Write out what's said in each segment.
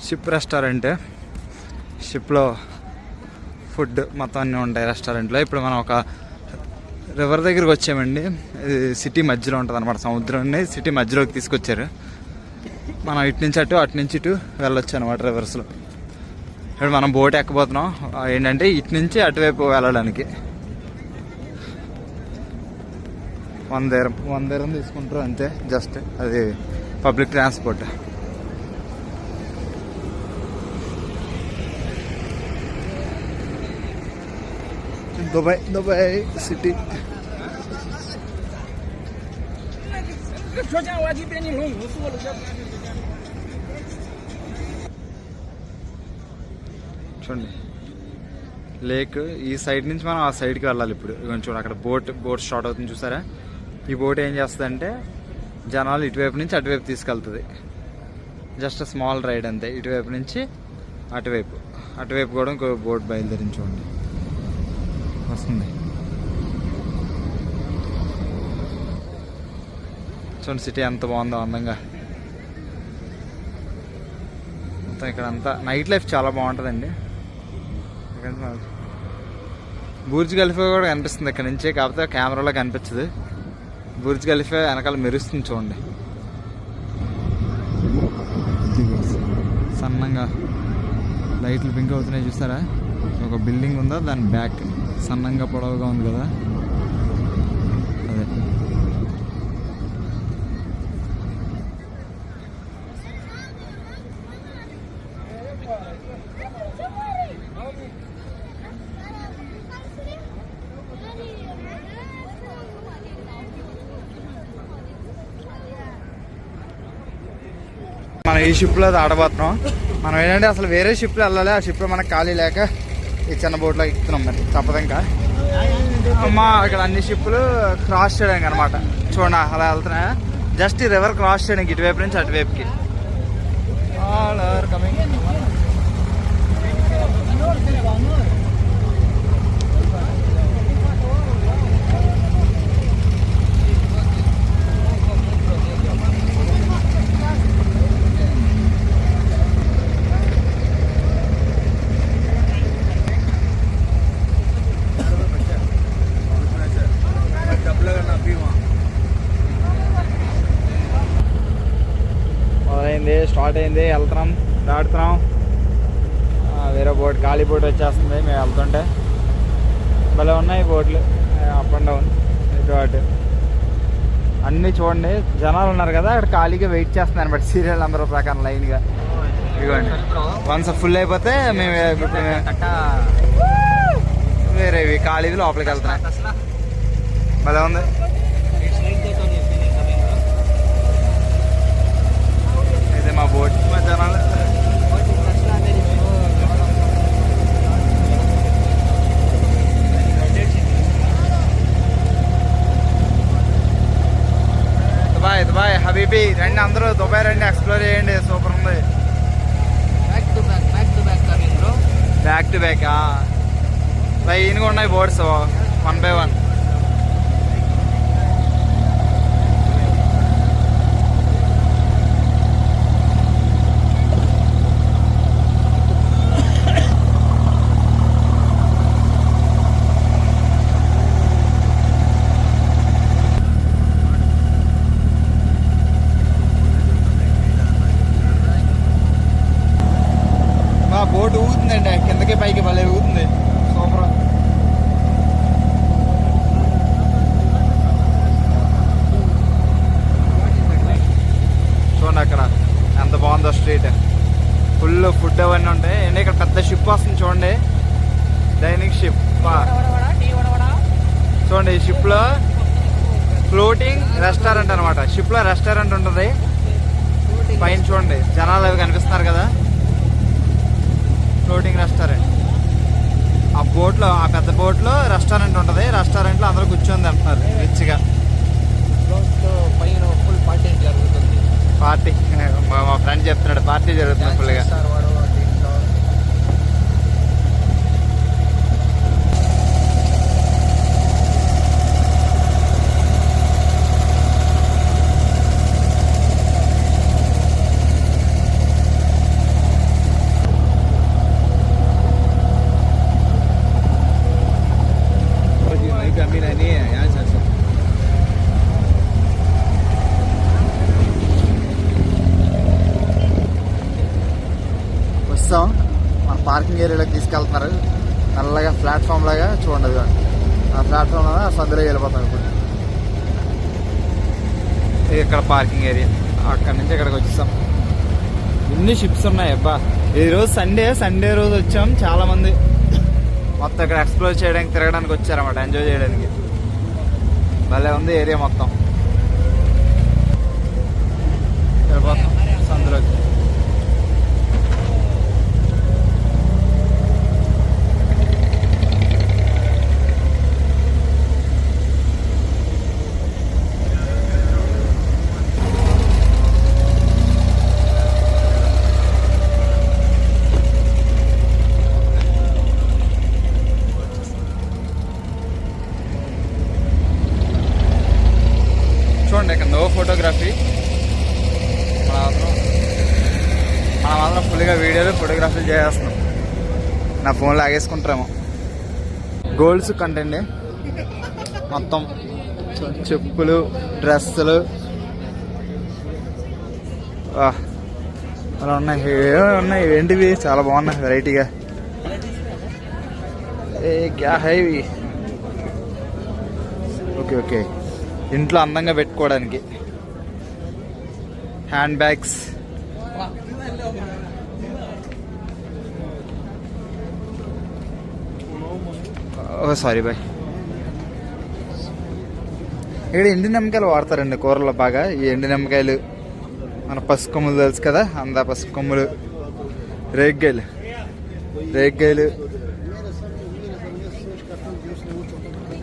Ship restaurant. షిప్లో food మొత్తం అన్నీ ఉంటాయి రెస్టారెంట్లో. ఇప్పుడు మనం ఒక రివర్ దగ్గరికి వచ్చామండి. ఇది సిటీ మధ్యలో ఉంటుంది అనమాట. సముద్రాన్ని సిటీ మధ్యలోకి తీసుకొచ్చారు. మనం ఇటు నుంచి అటు నుంచి ఇటు వెళ్ళొచ్చు అనమాట రివర్స్లో. ఇప్పుడు మనం బోట్ ఎక్కబోతున్నాం. ఏంటంటే ఇటు నుంచి అటువైపు వెళ్ళడానికి 100 dirham తీసుకుంటారు అంతే. జస్ట్ అది పబ్లిక్ ట్రాన్స్పోర్ట్. Dubai city. చూడండి లేక్. ఈ సైడ్ నుంచి మనం ఆ సైడ్కి వెళ్ళాలి. ఇప్పుడు కొంచెం అక్కడ బోట్ స్టార్ట్ అవుతుంది చూసారా. ఈ బోట్ ఏం చేస్తుందంటే జనాలు ఇటువైపు నుంచి అటువైపు తీసుకెళ్తుంది. జస్ట్ స్మాల్ రైడ్ అంతే. ఇటువైపు నుంచి అటువైపు కూడా ఇంకో బోట్ బయలుదేరి చూడండి వస్తుంది. చూడండి సిటీ ఎంత బాగుందో అందంగా. మొత్తం ఇక్కడ అంతా నైట్ లైఫ్ చాలా బాగుంటుందండి. బుర్జ్ ఖలీఫా కూడా కనిపిస్తుంది ఇక్కడ నుంచే, కాకపోతే కెమెరాలో కనిపించదు. బుర్జ్ ఖలీఫా వెనకాల మెరుస్తుంది చూడండి. సన్నంగా లైట్లు పింక్ అవుతున్నాయి చూస్తారా. ఒక బిల్డింగ్ ఉందా, దాని బ్యాక్ సన్నంగా పొడవుగా ఉంది కదా, అదే. మనం ఈ షిప్లో ఆడబోతున్నాం. మనం ఏంటంటే అసలు వేరే షిప్లో వెళ్ళాలి. ఆ షిప్లో మనకు ఖాళీ లేక ఈ చిన్న బోట్లో ఎక్కుతున్నాం. మరి తప్పదు ఇంకా. అమ్మా ఇక్కడ అన్ని షిప్పులు క్రాస్ చేయడానికి అనమాట. చూడండి అలా వెళ్తున్నాయా. జస్ట్ ఈ రివర్ క్రాస్ చేయడానికి ఇటువైపు నుంచి అటువైపుకి. All are coming. స్టార్ట్ అయింది. వెళ్తున్నాం, దాడుతున్నాం. వేరే బోట్, ఖాళీ బోట్ వచ్చేస్తుంది. మేము వెళ్తుంటే భలే ఉన్నాయి బోట్లు, అప్ అండ్ డౌన్ ఇటు అటు అన్నీ. చూడండి జనాలు ఉన్నారు కదా అక్కడ ఖాళీగా వెయిట్ చేస్తున్నారు అనమాట. సీరియల్ నెంబర్ ప్రకారం లైన్గా. ఇదిగోండి వన్స్ ఫుల్ అయిపోతే మేము వేరేవి ఖాళీవి లోపలికి వెళ్తున్నాం. భలే ఉంది. మా బోట్ మా జనాలు. దుబాయ్ హబీబీ రండి అందరూ. దుబాయ్ రండి, ఎక్స్ప్లోర్ చేయండి. సూపర్ ఉంది. బ్యాక్ టు బ్యాక్ లైన్గా ఉన్నాయి బోట్స్ 1 by 1. బోట్ ఊగుతుందండి కిందకి పైకి, భలే ఊగుతుంది. సూపర్. చూడండి అక్కడ ఎంత బాగుందో స్ట్రీట్. ఫుల్ ఫుడ్ అవన్నీ ఉంటాయి. అండ్ ఇక్కడ పెద్ద షిప్ వస్తుంది చూడండి, డైనింగ్ షిప్. చూడండి ఈ షిప్లో ఫ్లోటింగ్ రెస్టారెంట్ అనమాట. షిప్లో రెస్టారెంట్ ఉంటుంది పైన. చూడండి జనాలు అవి కనిపిస్తున్నారు కదా, ఫ్లోటింగ్ రెస్టారెంట్. ఆ బోట్లో, ఆ పెద్ద బోట్లో రెస్టారెంట్ ఉంటుంది. రెస్టారెంట్లో అందరూ కూర్చొని తింటున్నారు రిచ్గా. ఫుల్ పార్టీ జరుగుతుంది. పార్టీ మా ఫ్రెండ్ చెప్తున్నాడు, పార్టీ జరుగుతుంది ఫుల్గా. పార్కింగ్ ఏరియాలోకి తీసుకెళ్తున్నారు. నల్లగా ప్లాట్ఫామ్ లాగా చూడండి. ఆ ప్లాట్ఫామ్ లాగా సందులో వెళ్ళిపోతాం ఇప్పుడు. ఇక్కడ పార్కింగ్ ఏరియా. అక్కడి నుంచి ఇక్కడికి వచ్చేసాం. ఇన్ని షిప్స్ ఉన్నాయి అబ్బా. ఈరోజు సండే రోజు వచ్చాం. చాలామంది మొత్తం ఇక్కడ ఎక్స్ప్లోర్ చేయడానికి తిరగడానికి వచ్చారన్నమాట, ఎంజాయ్ చేయడానికి. భలే ఉంది ఏరియా మొత్తం. వెళ్ళిపోతాం సందులోకి. చూడండి ఇక్కడ నో ఫోటోగ్రఫీ. మనం మాత్రం ఫుల్గా వీడియోలు ఫోటోగ్రఫీలు చేస్తున్నాం. నా ఫోన్ లాగేసుకుంటారేమో. గోల్డ్స్ కంటండి మొత్తం. చెప్పులు, డ్రెస్సులు అలా ఉన్నాయి. ఉన్నాయి ఏంటివి, చాలా బాగున్నాయి వెరైటీగా. క్యా హై ఇవి. ఓకే ఓకే, ఇంట్లో అందంగా పెట్టుకోవడానికి హ్యాండ్ బ్యాగ్స్. Sorry bye. ఇక్కడ ఎండి నిమ్మకాయలు వాడతారండి కూరలో బాగా. ఈ ఎండి నిమ్మకాయలు, మన పసుపు కొమ్ములు తెలుసు కదా, పసుపు కొమ్ములు, రేగ్గాయలు.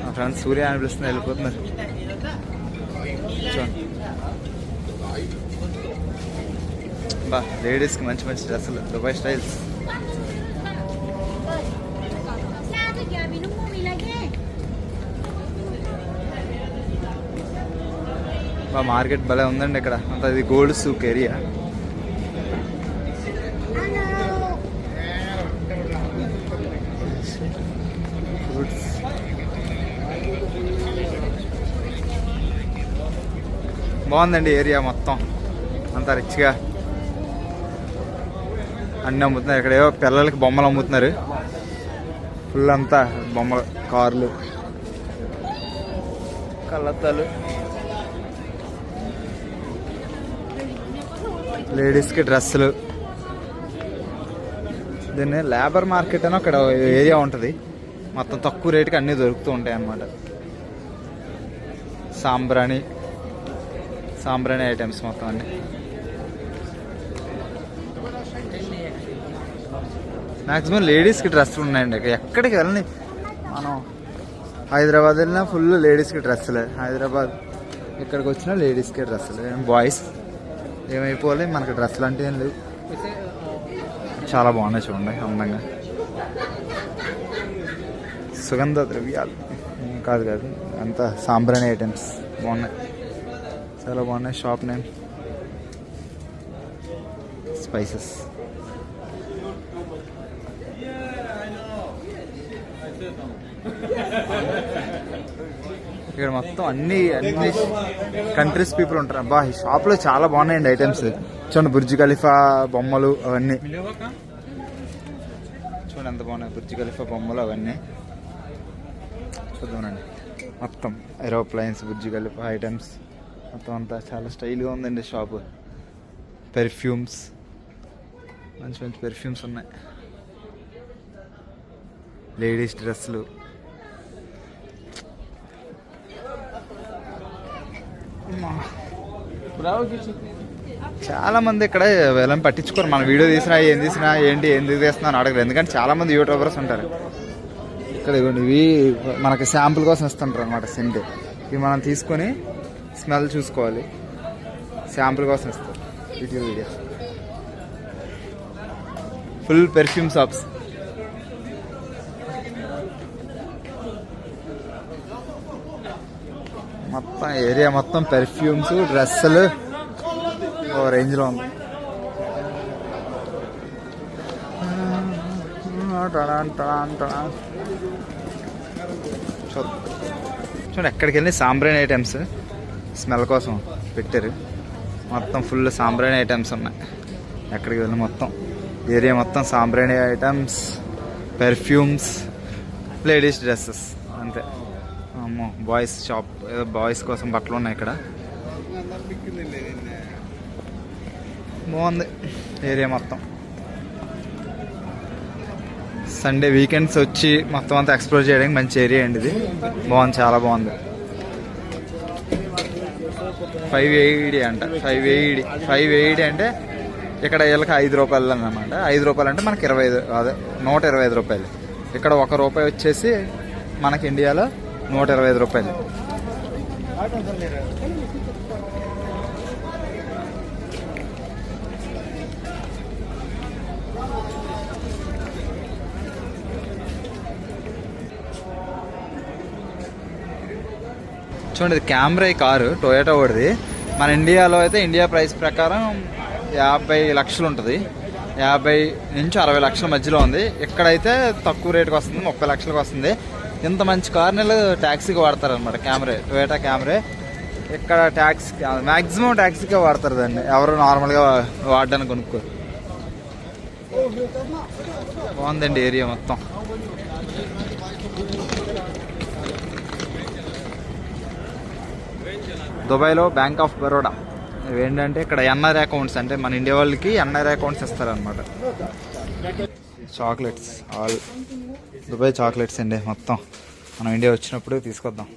మా ఫ్రెండ్స్ సూర్య అనిపిస్తుంది, వెళ్ళిపోతున్నారు. బా లేడీస్కి మంచి మంచి డ్రెస్సులు, దుబాయ్ స్టైల్స్. బా మార్కెట్ భలే ఉందండి ఇక్కడ అంతా. ఇది గోల్డ్ సూక్ ఏరియా. ఫ్రూట్స్ బాగుందండి ఏరియా మొత్తం. అంతా రిచ్గా అన్నీ అమ్ముతున్నారు. ఇక్కడ ఏవో పిల్లలకి బొమ్మలు అమ్ముతున్నారు. ఫుల్ అంతా బొమ్మలు, కార్లు, కళ్ళద్దాలు. లేడీస్కి డ్రెస్సులు. దీన్ని లేబర్ మార్కెట్ అని అక్కడ ఏరియా ఉంటుంది. మొత్తం తక్కువ రేటుకి అన్నీ దొరుకుతూ ఉంటాయి అన్నమాట. సాంబ్రాణి ఐటమ్స్ మొత్తం అన్నీ. మ్యాక్సిమం లేడీస్కి డ్రెస్సులు ఉన్నాయండి. ఎక్కడికి వెళ్ళని మనం హైదరాబాద్ వెళ్ళినా ఫుల్ లేడీస్కి డ్రెస్సులే. హైదరాబాద్ ఇక్కడికి వచ్చినా లేడీస్కి డ్రెస్సులే. బాయ్స్ ఏమైపోవాలి, మనకి డ్రెస్సులు అంటే ఏం లేవు. చాలా బాగున్నాయి చూడండి, అందంగా. సుగంధ ద్రవ్యాలు కాదు అంతా సాంబ్రాణి ఐటమ్స్ బాగున్నాయి, చాలా బాగున్నాయి. Shop name spices. ఇక్కడ మొత్తం అన్ని కంట్రీస్ పీపుల్ ఉంటారు. అబ్బా ఈ షాప్లో చాలా బాగున్నాయండి ఐటమ్స్. చూడండి బుర్జ్ ఖలీఫా బొమ్మలు అవన్నీ చూడండి ఎంత బాగున్నాయి. బుర్జ్ ఖలీఫా బొమ్మలు అవన్నీ చూద్దామండి. మొత్తం ఏరోప్లైన్స్, బుర్జ్ ఖలీఫా ఐటమ్స్ మొత్తం అంతా చాలా స్టైల్గా ఉందండి షాపు. పెర్ఫ్యూమ్స్, మంచి మంచి పెర్ఫ్యూమ్స్ ఉన్నాయి. లేడీస్ డ్రెస్సులు. చాలా మంది ఇక్కడ వెళ్ళని పట్టించుకోరు. మన వీడియో తీసినా ఏంటి ఎందుకు తీస్తున్నా అని అడగరు. ఎందుకంటే చాలా మంది యూట్యూబర్స్ ఉంటారు ఇక్కడ. ఇవి మనకి శాంపుల్ కోసం ఇస్తుంటారు అనమాట. సెంట్ ఇవి మనం తీసుకొని స్మెల్ చూసుకోవాలి. శాంపుల్ కోసం ఇస్తారు. Video full perfume shops. మొత్తం ఏరియా మొత్తం పెర్ఫ్యూమ్స్, డ్రెస్సులు ఓ రేంజ్లో ఉంది. చూడండి ఎక్కడికి వెళ్ళి సాంబ్రాణి ఐటమ్స్ స్మెల్ కోసం పెట్టారు. మొత్తం ఫుల్ సాంబ్రాణి ఐటమ్స్ ఉన్నాయి. ఎక్కడికి వెళ్ళి మొత్తం ఏరియా మొత్తం సాంబ్రాణి ఐటమ్స్, పెర్ఫ్యూమ్స్, లేడీస్ డ్రెస్సెస్ అంతే. అమ్మో బాయ్స్ షాప్, ఏదో బాయ్స్ కోసం బట్టలు ఉన్నాయి ఇక్కడ. బాగుంది ఏరియా మొత్తం. సండే వీకెండ్స్ వచ్చి మొత్తం అంతా ఎక్స్ప్లోర్ చేయడానికి మంచి ఏరియా అండి ఇది. బాగుంది, చాలా బాగుంది. 580 అంట. 580 అంటే ఇక్కడ వీళ్ళకి 5 రూపాయలు అన్నమాట. 5 రూపాయలు అంటే మనకి 25, అదే 125 రూపాయలు. ఇక్కడ 1 రూపాయి వచ్చేసి మనకి ఇండియాలో 125 రూపాయలు. చూడండి, ఇది క్యామ్రీ కారు టొయోటా వాడిది. మన ఇండియాలో అయితే ఇండియా ప్రైస్ ప్రకారం 50 లక్షలు ఉంటుంది. 50 నుంచి 60 లక్షల మధ్యలో ఉంది. ఇక్కడైతే తక్కువ రేటుకి వస్తుంది, 30 లక్షలకు వస్తుంది. ఇంత మంచి కార్ని ట్యాక్సీకి వాడతారు అనమాట. Camry, Toyota Camry. ఇక్కడ ట్యాక్సీ మ్యాక్సిమం ట్యాక్సీకే వాడతారు దాన్ని, ఎవరు నార్మల్గా వాడడానికి కొనుక్కోరు. బాగుందండి ఏరియా మొత్తం. దుబాయ్లో బ్యాంక్ ఆఫ్ బరోడా. ఇవేంటంటే ఇక్కడ ఎన్ఆర్ అకౌంట్స్, అంటే మన ఇండియా వాళ్ళకి ఎన్ఆర్ అకౌంట్స్ ఇస్తారనమాట. చాక్లెట్స్, ఆల్ దుబాయ్ చాక్లెట్స్ అండి మొత్తం. మనం ఇండియా వచ్చినప్పుడు తీసుకొద్దాం.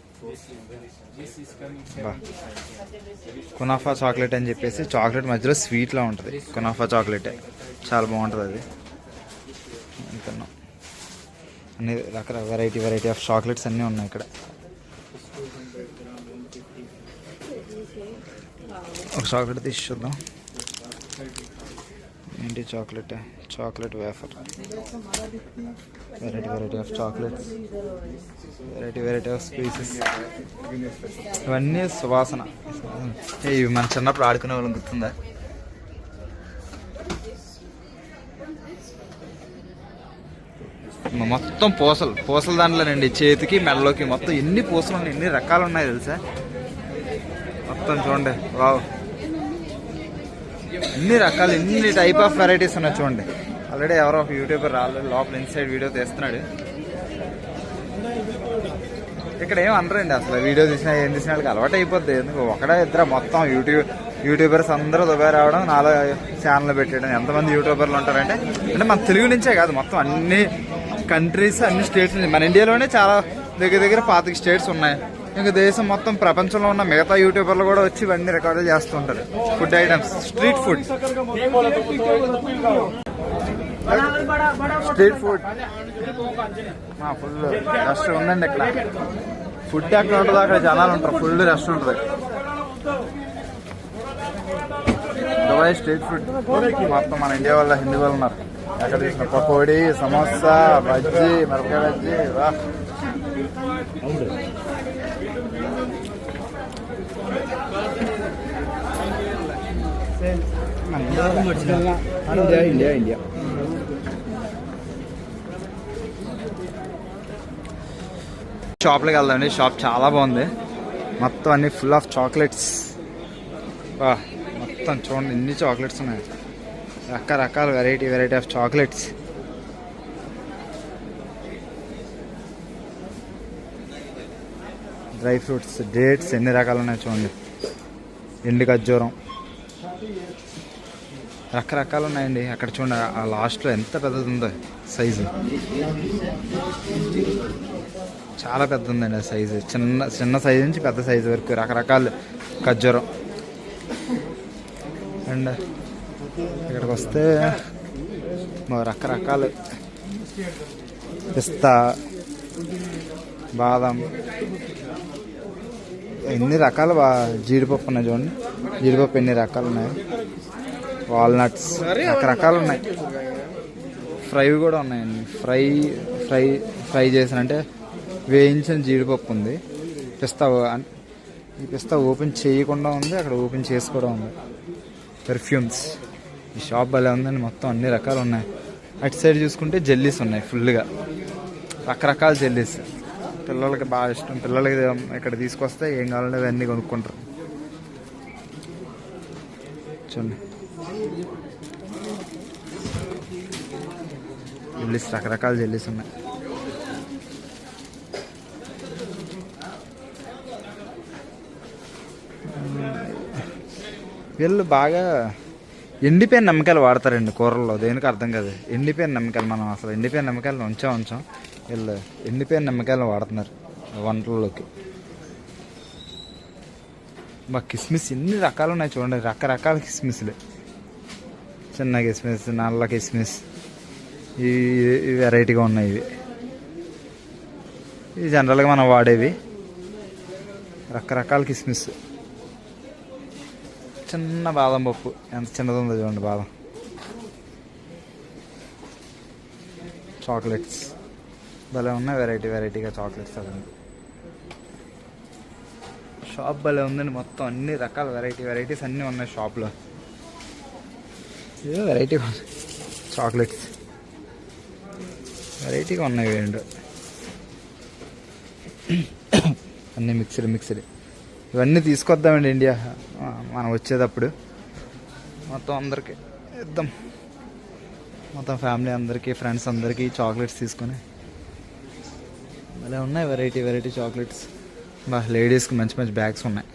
కునాఫా చాక్లెట్ అని చెప్పేసి, చాక్లెట్ మధ్యలో స్వీట్లా ఉంటుంది. కునాఫా చాక్లెటే, చాలా బాగుంటుంది అది. తిన్నాం. అన్ని రకరకాల వెరైటీ ఆఫ్ చాక్లెట్స్ అన్నీ ఉన్నాయి ఇక్కడ. ఒక చాక్లెట్ తీసి చూద్దాం. ఏంటి chocolate? Chocolate wafer. Variety of chocolates, variety of species. ఇవన్నీ సువాసన. ఇవి మన చిన్నప్పుడు ఆడుకునే వాళ్ళని గుర్తుందా? మొత్తం పూసల దాంట్లోనండి, చేతికి మెడలోకి మొత్తం ఎన్ని పూసలు ఉన్నాయి, ఎన్ని రకాలు ఉన్నాయి తెలుసా? మొత్తం చూడండి, వావ్, ఎన్ని రకాలు, ఎన్ని టైప్ ఆఫ్ వెరైటీస్ ఉన్నాయి చూడండి. ఆల్రెడీ ఎవరో ఒక యూట్యూబర్ రాలేదు, లోపల ఇన్సైడ్ వీడియో తీస్తున్నాడు. ఇక్కడ ఏం అనరండి అసలు, వీడియో తీసినా ఏం తీసినా వాళ్ళకి అలవాటు అయిపోద్ది. ఎందుకు ఒకడే ఇద్దరు మొత్తం యూట్యూబర్స్ అందరూ దుబాయ్ రావడం, నాలో ఛానల్ పెట్టడం. ఎంతమంది యూట్యూబర్లు ఉంటారంటే, అంటే మన తెలుగు నుంచే కాదు, మొత్తం అన్ని కంట్రీస్, అన్ని స్టేట్స్ నుంచి. మన ఇండియాలోనే చాలా దగ్గర 25 స్టేట్స్ ఉన్నాయి. ఇంకా దేశం మొత్తం, ప్రపంచంలో ఉన్న మిగతా యూట్యూబర్లు కూడా వచ్చి ఇవన్నీ రికార్డులు చేస్తుంటారు. Food items, street food, full rush ఉందండి ఇక్కడ. ఫుడ్ ఎక్కడ ఉంటుందో అక్కడ జనాలు ఉంటారు, ఫుల్ రష్ ఉంటుంది. దుబాయ్ స్ట్రీట్ ఫుడ్ మొత్తం మన ఇండియా వాళ్ళ, హిందీ వాళ్ళు ఉన్నారు. ఎక్కడ తీసుకున్న పకోడీ, సమోసా, బజ్జీ, మిరపకాయ బజ్జీ. వా, ఇండియా షాప్లోకి వెళ్దామండి. షాప్ చాలా బాగుంది, మొత్తం అన్ని ఫుల్ ఆఫ్ చాక్లెట్స్. వా, మొత్తం చూడండి ఎన్ని చాక్లెట్స్ ఉన్నాయి, రకరకాల variety of chocolates. Dry fruits, dates, ఎన్ని రకాలు ఉన్నాయి చూడండి. ఎండు ఖర్జూరం, రకరకాలు ఉన్నాయండి. అక్కడ చూడండి, ఆ లాస్ట్లో ఎంత పెద్దది ఉందో సైజు, చాలా పెద్ద ఉందండి ఆ సైజు. చిన్న సైజు నుంచి పెద్ద సైజు వరకు రకరకాల ఖర్జూరం. అండ్ ఇక్కడికి వస్తే రకరకాలు పిస్తా, బాదం, ఎన్ని రకాలు. జీడిపప్పు ఉన్నాయి చూడండి, జీడిపప్పు ఎన్ని రకాలు ఉన్నాయి. వాల్నట్స్, రకరకాలు ఉన్నాయి. ఫ్రై కూడా ఉన్నాయండి. ఫ్రై చేసినంటే వేయించిన జీడిపప్పు ఉంది. పిస్తా, ఈ పిస్తా ఓపెన్ చేయకుండా ఉంది, అక్కడ ఓపెన్ చేసి కూడా ఉంది. పెర్ఫ్యూమ్స్, ఈ షాప్ భలే ఉందండి, మొత్తం అన్ని రకాలు ఉన్నాయి. అటు సైడ్ చూసుకుంటే జెల్లీస్ ఉన్నాయి ఫుల్గా, రకరకాల జెల్లీస్. పిల్లలకి బాగా ఇష్టం. పిల్లలకి ఇక్కడ తీసుకొస్తే ఏం కావాలంటే అవన్నీ కొనుక్కుంటారు. చూడండి జెల్లీస్, రకరకాల జెల్లీస్ ఉన్నాయి. వీళ్ళు బాగా ఎండిపోయిన నిమ్మకాయలు వాడతారండి కూరల్లో, దేనికి అర్థం కాదు. ఎండిపోయిన నిమ్మకాయలు మనం అసలు ఎండిపోయిన నిమ్మకాయలు ఉంచాం. వీళ్ళు ఎండిపోయిన నిమ్మకాయలు వాడుతున్నారు వంటల్లోకి. మా కిస్మిస్ ఎన్ని రకాలు ఉన్నాయి చూడండి, రకరకాల కిస్మిస్లు. చిన్న కిస్మిస్, నల్ల కిస్మిస్, ఇవి వెరైటీగా ఉన్నాయి. ఇవి జనరల్గా మనం వాడేవి. రకరకాల కిస్మిస్. చిన్న బాదం పప్పు ఎంత చిన్నది ఉందో చూడండి. బాదం చాక్లెట్స్ భలే ఉన్నాయి, వెరైటీగా చాక్లెట్స్. అదండి షాప్ భలే ఉందండి. మొత్తం అన్ని రకాల వెరైటీస్ అన్నీ ఉన్నాయి షాప్లో. ఏదో వెరైటీగా ఉన్నాయి చాక్లెట్స్, వెరైటీగా ఉన్నాయి. ఏంటో అన్నీ మిక్స్డ్. ఇవన్నీ తీసుకొద్దామండి ఇండియా మనం వచ్చేటప్పుడు. మొత్తం అందరికీ ఇద్దాం, మొత్తం ఫ్యామిలీ అందరికీ, ఫ్రెండ్స్ అందరికీ చాక్లెట్స్ తీసుకొని. భలే ఉన్నాయి వెరైటీ చాక్లెట్స్. లేడీస్కి మంచి బ్యాగ్స్ ఉన్నాయి.